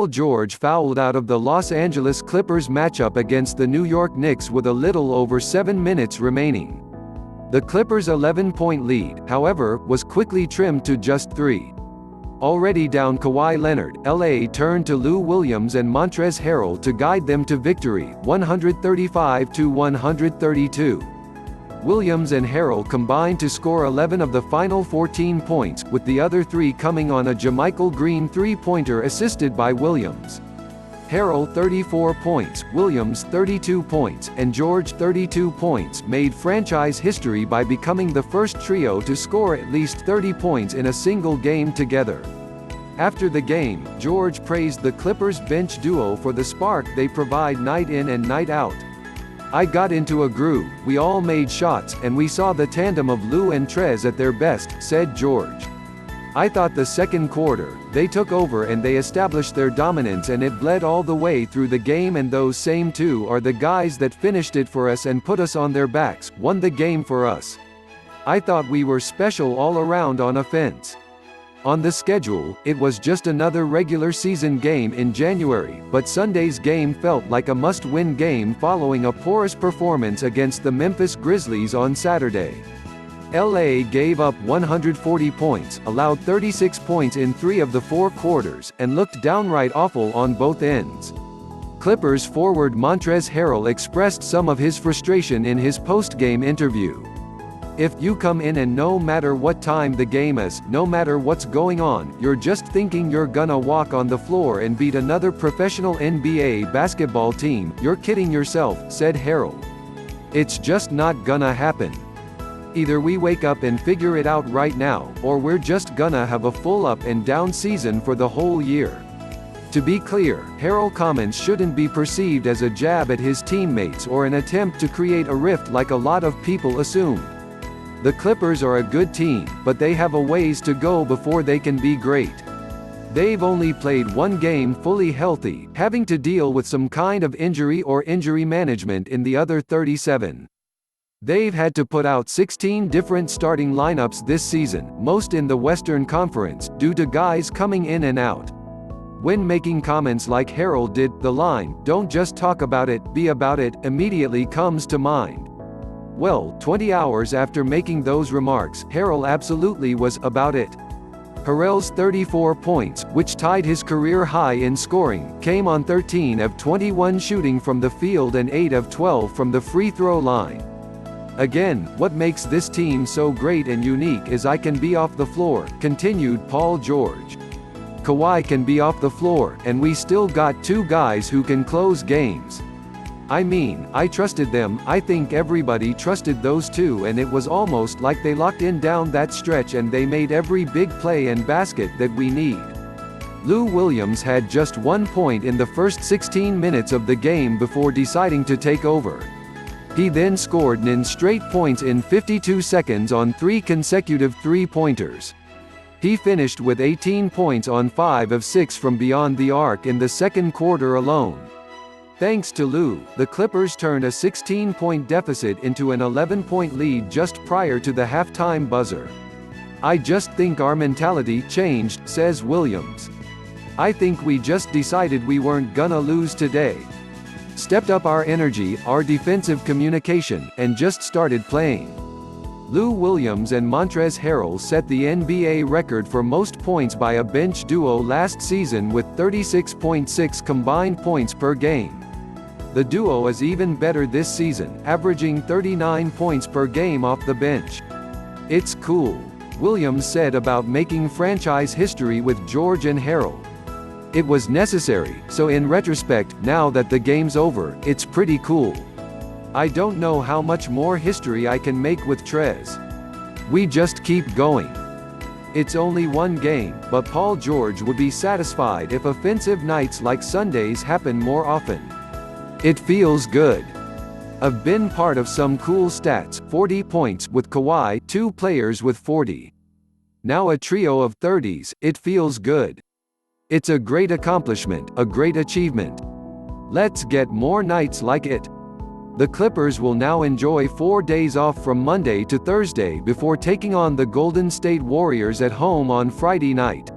Paul George fouled out of the Los Angeles Clippers matchup against the New York Knicks with a little over 7 minutes remaining. The Clippers' 11-point lead, however, was quickly trimmed to just 3. Already down Kawhi Leonard, LA turned to Lou Williams and Montrezl Harrell to guide them to victory, 135-132. Williams and Harrell combined to score 11 of the final 14 points, with the other 3 coming on a JaMychal Green three-pointer assisted by Williams. Harrell 34 points, Williams 32 points, and George 32 points made franchise history by becoming the first trio to score at least 30 points in a single game together. After the game, George praised the Clippers bench duo for the spark they provide night in and night out. "I got into a groove, we all made shots, and we saw the tandem of Lou and Trez at their best," said George. "I thought the second quarter, they took over and they established their dominance and it bled all the way through the game, and those same 2 are the guys that finished it for us and put us on their backs, won the game for us. I thought we were special all around on offense." On the schedule, it was just another regular season game in January, but Sunday's game felt like a must-win game following a porous performance against the Memphis Grizzlies on Saturday. LA gave up 140 points, allowed 36 points in 3 of the 4 quarters, and looked downright awful on both ends. Clippers forward Montrezl Harrell expressed some of his frustration in his post-game interview. "If you come in and no matter what time the game is, no matter what's going on, you're just thinking you're gonna walk on the floor and beat another professional NBA basketball team, you're kidding yourself," said Harrell. "It's just not gonna happen. Either we wake up and figure it out right now, or we're just gonna have a full up and down season for the whole year." To be clear, Harrell's comments shouldn't be perceived as a jab at his teammates or an attempt to create a rift like a lot of people assumed. The Clippers are a good team, but they have a ways to go before they can be great. They've only played 1 game fully healthy, having to deal with some kind of injury or injury management in the other 37. They've had to put out 16 different starting lineups this season, most in the Western Conference, due to guys coming in and out. When making comments like Harrell did, the line, "Don't just talk about it, be about it," immediately comes to mind. Well, 20 hours after making those remarks, Harrell absolutely was about it. Harrell's 34 points, which tied his career high in scoring, came on 13 of 21 shooting from the field and 8 of 12 from the free throw line. "Again, what makes this team so great and unique is I can be off the floor," continued Paul George. "Kawhi can be off the floor, and we still got 2 guys who can close games. I mean, I trusted them, I think everybody trusted those 2, and it was almost like they locked in down that stretch and they made every big play and basket that we need." Lou Williams had just 1 point in the first 16 minutes of the game before deciding to take over. He then scored 9 straight points in 52 seconds on 3 consecutive three-pointers. He finished with 18 points on 5 of 6 from beyond the arc in the second quarter alone. Thanks to Lou, the Clippers turned a 16-point deficit into an 11-point lead just prior to the halftime buzzer. "I just think our mentality changed," says Williams. "I think we just decided we weren't gonna lose today. Stepped up our energy, our defensive communication, and just started playing." Lou Williams and Montrezl Harrell set the NBA record for most points by a bench duo last season with 36.6 combined points per game. The duo is even better this season, averaging 39 points per game off the bench. "It's cool," Williams said about making franchise history with George and Harrell. "It was necessary, so in retrospect, now that the game's over, it's pretty cool. I don't know how much more history I can make with Trez. We just keep going. It's only 1 game, but Paul George would be satisfied if offensive nights like Sundays happen more often. It feels good. I've been part of some cool stats, 40 points with Kawhi, 2 players with 40. Now a trio of 30s, it feels good. It's a great accomplishment, a great achievement. Let's get more nights like it." The Clippers will now enjoy 4 days off from Monday to Thursday before taking on the Golden State Warriors at home on Friday night.